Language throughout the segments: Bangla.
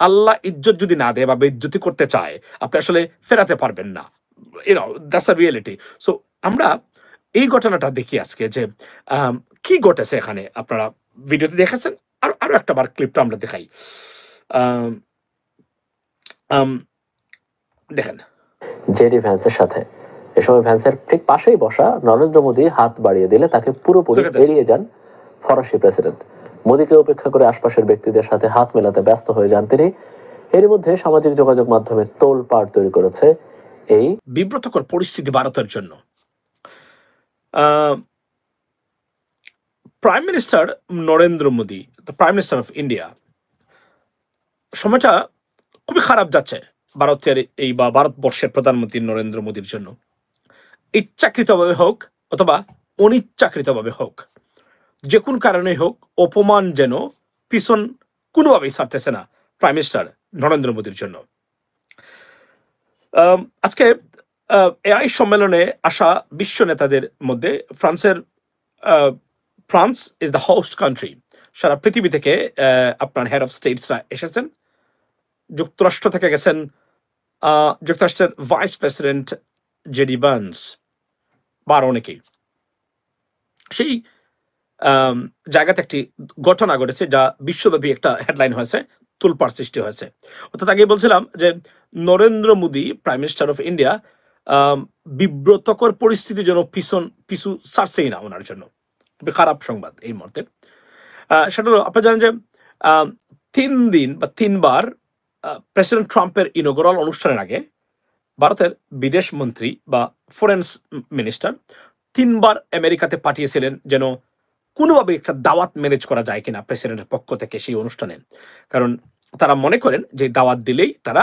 আল্লাহ ইজ্জত যদি না দেয় বা বেইজ্জতি করতে চায়, আপনি আসলে ফেরাতে পারবেন না। That's a reality. সো আমরা এই ঘটনাটা দেখি আজকে যে কি ঘটেছে এখানে। আপনারা ভিডিওতে দেখেছেন, আরো আরো একটা বার ক্লিপটা আমরা দেখাই। আম, আম, দেখেন জেডি ভ্যান্সের সাথে এ সময় ভ্যান্সের ঠিক পাশেই বসা নরেন্দ্র মোদী হাত বাড়িয়ে দিলে তাকে পুরোপুরি এড়িয়ে যান ফরাসি প্রেসিডেন্ট। মোদীকে উপেক্ষা করে আশপাশের ব্যক্তিদের সাথে হাত মেলাতে ব্যস্ত হয়ে যান তিনি। এরই মধ্যে সামাজিক যোগাযোগ মাধ্যমে তোলপাড় তৈরি করেছে এই বিব্রতকর পরিস্থিতি ভারতের জন্য। Prime minister Narendra Modi, the prime minister of India, সময়টা খুবই খারাপ যাচ্ছে ভারতের বা ভারতবর্ষের প্রধানমন্ত্রী নরেন্দ্র মোদীর জন্য। ইচ্ছাকৃতভাবে হোক অথবা অনিচ্ছাকৃতভাবে হোক, যে কোন কারণে হোক, অপমান যেন পিছন কোনোভাবেই ছাড়তেছে না প্রাইম মিনিস্টার নরেন্দ্র মোদীর জন্য। আজকে এআই সম্মেলনে আসা বিশ্ব নেতাদের মধ্যে France is the host country. সারা পৃথিবী থেকে আপনার হেড অফ স্টেটসরা এসেছেন। যুক্তরাষ্ট্র থেকে গেছেন যুক্তরাষ্ট্রের ভাইস প্রেসিডেন্ট জেডি ভান্স বা অনেকেই। সেই জায়গাতে একটি ঘটনা ঘটেছে যা বিশ্বব্যাপী একটা হেডলাইন হয়েছে, তুলপাড় সৃষ্টি হয়েছে। অর্থাৎ আগে বলছিলাম যে Narendra Modi prime minister of India বিব্রতকর পরিস্থিতির জন্য পিছু ছাড়ছেই না ওনার জন্য। খুবই খারাপ সংবাদ এই মুহূর্তে। সেটা হলো, আপনারা জানেন যে 3 দিন বা 3 বার প্রেসিডেন্ট ট্রাম্পের ইনগরাল অনুষ্ঠানের আগে ভারতের বিদেশ মন্ত্রী বা ফরেন মিনিস্টার 3 বার আমেরিকাতে পাঠিয়েছিলেন যেন কোনোভাবে একটা দাওয়াত ম্যানেজ করা যায় কিনা প্রেসিডেন্টের পক্ষ থেকে সেই অনুষ্ঠানে। কারণ তারা মনে করেন যে দাওয়াত দিলেই তারা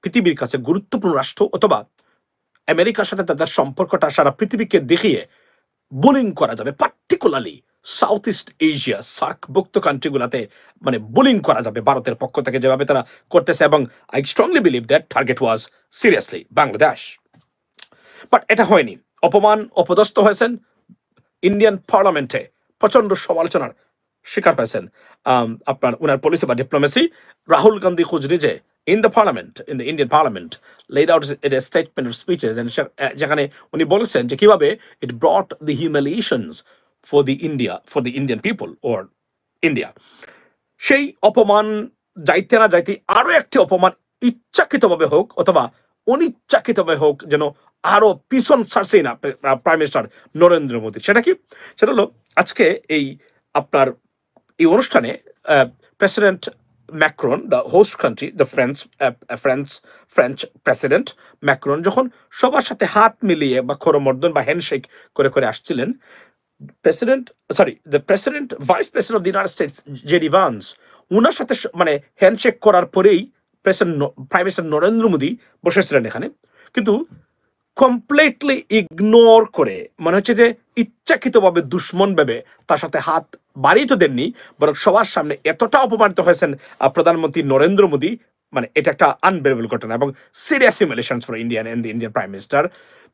পৃথিবীর কাছে গুরুত্বপূর্ণ রাষ্ট্র অথবা আমেরিকার সাথে তাদের সম্পর্কটা সারা পৃথিবীকে দেখিয়ে বুলিং করা যাবে, পার্টিকুলারলি সাউথ ইস্ট এশিয়া সার্কভুক্ত কান্ট্রিগুলোতে মানে বুলিং করা যাবে ভারতের পক্ষ থেকে যেভাবে তারা করতেছে। এবং I strongly believe that target was seriously Bangladesh. But এটা হয়নি। অপদস্থ হয়েছেন ইন্ডিয়ান পার্লামেন্টে, প্রচন্ড সমালোচনার শিকার হয়েছেন আপনার উনার পলিসি বা ডিপ্লোমেসি। রাহুল গান্ধী খুঁজ নিজে in the parliament, in the Indian parliament, laid out a statement of speeches, and যেখানে উনি বলেছেন যে কিভাবে it brought the humiliations for the Indian people or India. সেই অপমান যাইতে না যাইতে আরো একটি অপমান ইচ্ছাকৃতভাবে হোক অথবা অনিচ্ছাকৃতভাবে হোক যেন আরো পিছন ছাড়ছেই না প্রাইম মিনিস্টার নরেন্দ্র মোদী। সেটা কি? সেটা হলো আজকে এই আপনার এই অনুষ্ঠানে president Macron, the host country, the French president Macron যখন সবার সাথে হাত মিলিয়ে বা করমর্দন বা হ্যান্ডশেক করে আসছিলেন, the president vice president of the United states JD Vance উনার সাথে মানে হ্যান্ডশেক করার পরেই প্রাইম মিনিস্টার নরেন্দ্র মোদী বসেছিলেন এখানে, কিন্তু কমপ্লিটলি ইগনোর করে মনে হচ্ছে যে ইচ্ছাকৃতভাবে দুশ্মন ভেবে তার সাথে হাত বাড়িয়ে তো দেননি, বরং সবার সামনে এতটা অপমানিত হয়েছেন প্রধানমন্ত্রী নরেন্দ্র মোদী। মানে এটা একটা আনবিলিভেবল ঘটনা এবং serious humiliations for Indian and the Indian prime minister.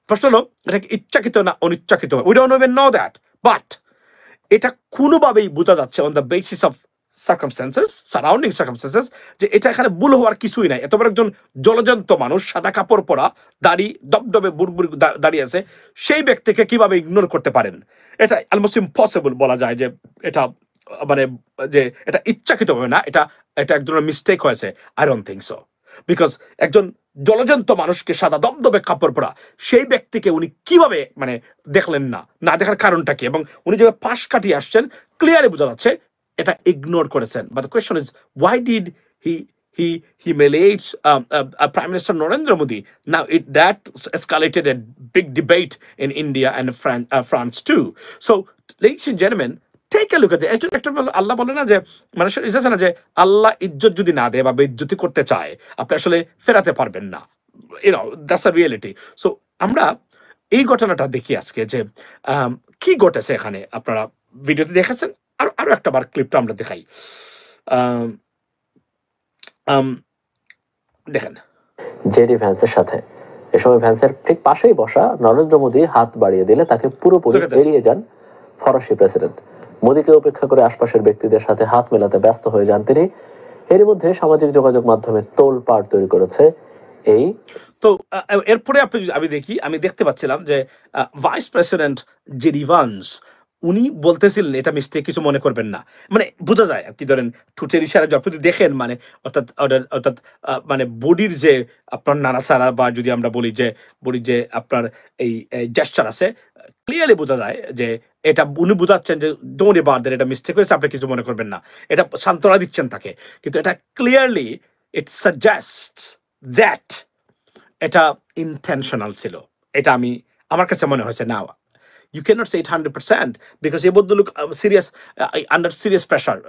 প্রশ্ন হলো এটা কি ইচ্ছাকৃত না অনিচ্ছাকৃত? We don't even know that, but এটা কোনোভাবেই বোঝা যাচ্ছে on the basis of surrounding circumstances যে এটা এখানে ভুল হওয়ার কিছুই নাই। এত বড় একজন জলজন্ত মানুষ, সাদা কাপড় পরা, দাড়ি দবদবে বুড়বুড়ি দাঁড়িয়ে আছে, সেই ব্যক্তিকে কিভাবে ইগনোর করতে পারেন? এটা অলমোস্ট ইম্পসিবল বলা যায় যে এটা মানে যে এটা ইচ্ছাকৃত হবে না, এটা এক ধরনের মিস্টেক হয়েছে। I don't think so, because একজন জলজন্ত মানুষকে সাদা দবদবে কাপড় পরা সেই ব্যক্তিকে উনি কিভাবে মানে দেখলেন না দেখার কারণটা কি? এবং উনি যেভাবে পাশ কাটিয়ে আসছেন ক্লিয়ারলি বোঝা যাচ্ছে এটা ইগনোর করেছেন। But the question is why did he humiliates Prime Minister Narendra Modi? Now that escalated a big debate in India and France too. So ladies and gentlemen, take a look at it. আল্লাহ বলে না যে মানুষের ইচ্ছা না যে আল্লাহ ইজ্জত যদি না দেয় বা বেইজ্জতি করতে চায়, আপনি আসলে ফেরাতে পারবেন না। that's a reality. So আমরা এই ঘটনাটা দেখি আজকে যে কি ঘটেছে এখানে। আপনারা ভিডিওতে দেখেছেন, আরো একটা বার ক্লিপটা আমরা দেখাই। দেখেন জেডি ভ্যান্সের সাথে এ সময় ভ্যান্সের ঠিক পাশেই বসা নরেন্দ্র মোদী হাত বাড়িয়ে দিলে তাকে পুরোপুরি এড়িয়ে যান ফরাসি প্রেসিডেন্ট। মোদীকে উপেক্ষা করে আশপাশের ব্যক্তিদের সাথে হাত মেলাতে ব্যস্ত হয়ে যান তিনি। এর মধ্যে সামাজিক যোগাযোগ মাধ্যমে তোলপাড় তৈরি করেছে এই। তো এরপরে আমি দেখতে পাচ্ছিলাম যে ভাইস প্রেসিডেন্ট জেডি ভান্স উনি বলতেছিলেন এটা মিস্টেক, কিছু মনে করবেন না, মানে বোঝা যায় আর কি, ধরেন ঠোঁটের ইশারা আপনি যদি দেখেন, মানে অর্থাৎ মানে বডির যে আপনার নাড়াচাড়া, বা যদি আমরা বলি যে বডির যে আপনার এই জেস্চার আছে, ক্লিয়ারলি বোঝা যায় যে এটা উনি বোঝাচ্ছেন যে ডোন্ট ওয়ারি অ্যাবাউট দ্যাট, এটা মিস্টেক হয়েছে, আপনি কিছু মনে করবেন না, এটা সান্ত্বনা দিচ্ছেন তাকে। কিন্তু এটা ক্লিয়ারলি ইট সাজেস্টস দ্যাট এটা ইন্টেনশনাল ছিল। এটা আমার কাছে মনে হয়েছে না। You cannot say it 100% because he would look serious, under serious pressure.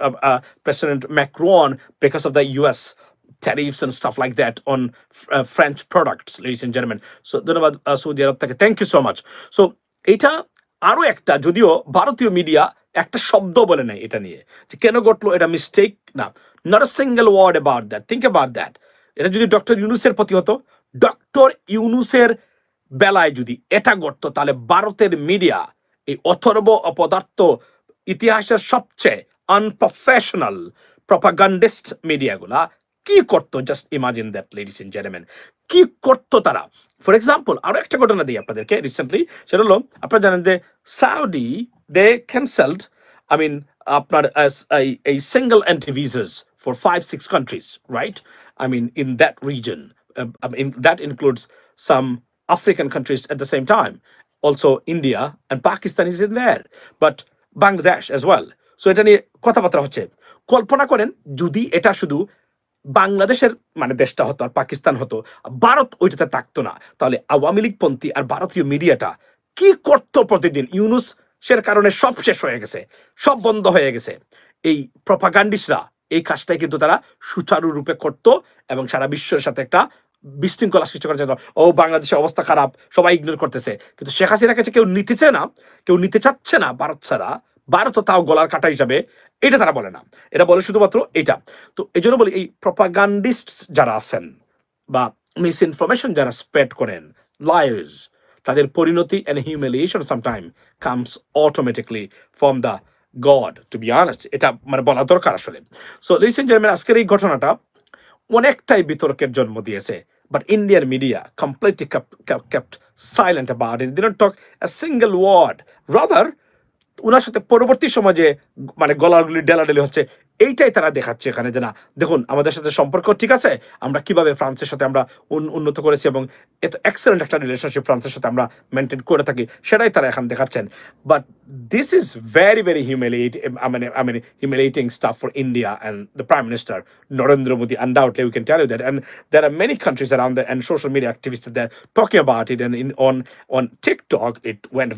President Macron, because of the US tariffs and stuff like that on French products, ladies and gentlemen. So, ধন্যবাদ সৌদি আরব থেকে, thank you so much. So এটা আরো একটা, যদিও ভারতীয় মিডিয়া একটা শব্দ বলে নাই এটা নিয়ে যে কেন ঘটলো, এটা মিস্টেক না, not a single word about that, think about that. এটা যদি ডক্টর ইউনুসের প্রতি হতো, ডক্টর ইউনুসের বেলায় যদি এটা ঘটতো, তাহলে ভারতের মিডিয়া, এই অথর্ব অপদার্থ ইতিহাসের সবচেয়ে আনপ্রফেশনাল প্রপাগান্ডিস্ট মিডিয়াগুলা কি করতো, just imagine that ladies and gentleman, কি করতো তারা। ফর এক্সাম্পল, আরো একটা ঘটনা দিই আপনাদেরকে রিসেন্টলি, সেটা হলো আপনারা জানেন যে সাউদি দে ক্যান্সেলড আপনার a single entry visas for 5-6 countries, right? In that region, that includes some African countries at the same time. Also, India and Pakistan is in there, but Bangladesh as well. So এটা নিয়ে কথাবার্তা হচ্ছে। কল্পনা করেন যদি এটা শুধু বাংলাদেশের মানে দেশটা হতো আর পাকিস্তান হতো, ভারত ওইটাতে থাকতো না, তাহলে আওয়ামী লীগপন্থী আর ভারতীয় মিডিয়াটা কি করতো প্রতিদিন। ইউনুসের কারণে সব শেষ হয়ে গেছে, সব বন্ধ হয়ে গেছে। এই প্রপাগান্ডিস্টরা এই কাজটাই কিন্তু তারা সুচারুরূপে করতো এবং সারা বিশ্বের সাথে একটা বিশৃঙ্খলা সৃষ্টি করেছে। ও বাংলাদেশের অবস্থা খারাপ, সবাই ইগনোর করতেছে, কিন্তু শেখ হাসিনার কাছে কেউ নিতে চাচ্ছে না ভারত ছাড়া, ভারত তাও গলার কাটা হিসাবে, এটা তারা বলে না, এটা বলে শুধুমাত্র এটা। তো এই জন্য বলি, এই প্রপাগান্ডিস্ট যারা আছেন বা মিস ইনফরমেশন যারা স্প্রেড করেন, লায়ার্স, তাদের পরিণতি and humiliation sometime comes automatically from the God, to be honest. এটা মানে বলা দরকার আসলে। সো লিডস এন্ড জেন্টলম্যান, আজকের এই ঘটনাটা অনেকটাই বিতর্কের জন্ম দিয়েছে, but Indian media completely kept silent about it. They don't talk a single word. Rather, ওনার সাথে পরবর্তী সমাজে মানে গলাগুলি ডেলাডেলি হচ্ছে, এইটাই তারা দেখাচ্ছে এখানে, যে না দেখুন আমাদের সাথে সম্পর্ক ঠিক আছে, আমরা কিভাবে ফ্রান্সের সাথে আমরা উন্নত করেছি এবং এত এক্সেলেন্ট একটা রিলেশনশিপ ফ্রান্সের সাথে আমরা মেনটেন করে থাকি, সেটাই তারা এখন দেখাচ্ছেন। But this is very very humiliating stuff for India and the Prime Minister Narendra Modi. Undoubtedly we can tell you that, and there are many countries around there and social media activists that they're talking about it, and on TikTok it went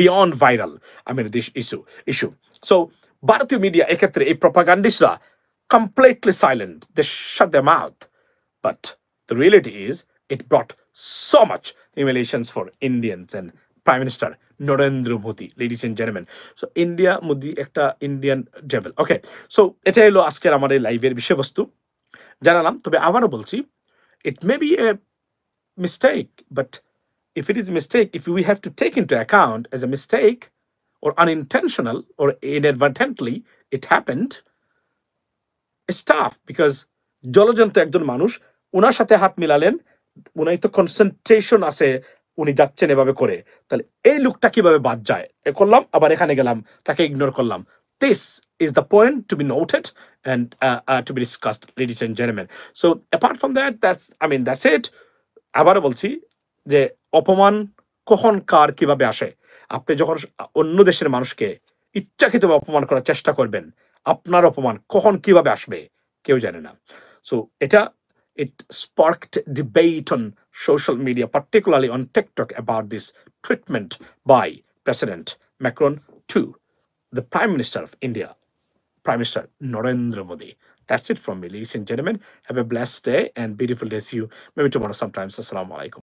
beyond viral, this issue. So ভারতীয় মিডিয়া এক্ষেত্রে এই প্রপাগান্ডিস্টরা completely silent, they shut their mouth, but the reality is it brought so much humiliations for Indians and Prime Minister Narendra Modi, ladies and gentlemen. So India Modi একটা ইন্ডিয়ান ডেভিল। ওকে, সো এটা হলো আজকের আমার এই লাইভের বিষয়বস্তু, জানালাম। তবে আবারও বলছি, it may be a mistake, but if it is a mistake, if we have to take into account as a mistake or unintentional or inadvertently it happened, it's tough because জলজন্ত একজন মানুষ, ওনার সাথে হাত মিলালেন, উনি তো কনসেন্ট্রেশন আছে, উনি যাচ্ছেন এভাবে করে, তাহলে এই লোকটা কিভাবে বাদ যায়, এ করলাম আবার এখানে গেলাম, তাকে ইগনোর করলাম। This is the point to be noted and to be discussed, ladies and gentlemen. So apart from that, that's it. আবারও বলছি যে অপমান কখন কার কিভাবে আসে, আপনি যখন অন্য দেশের মানুষকে ইচ্ছাকৃতভাবে অপমান করার চেষ্টা করবেন, আপনার অপমান কখন কিভাবে আসবে কেউ জানে না। So it sparked debate on social media, particularly on TikTok, about this treatment by President Macron to the Prime Minister of India, Prime Minister Narendra Modi. That's it from me, ladies and gentlemen. Have a blessed day and beautiful day. See you maybe tomorrow sometimes. Assalamu alaikum.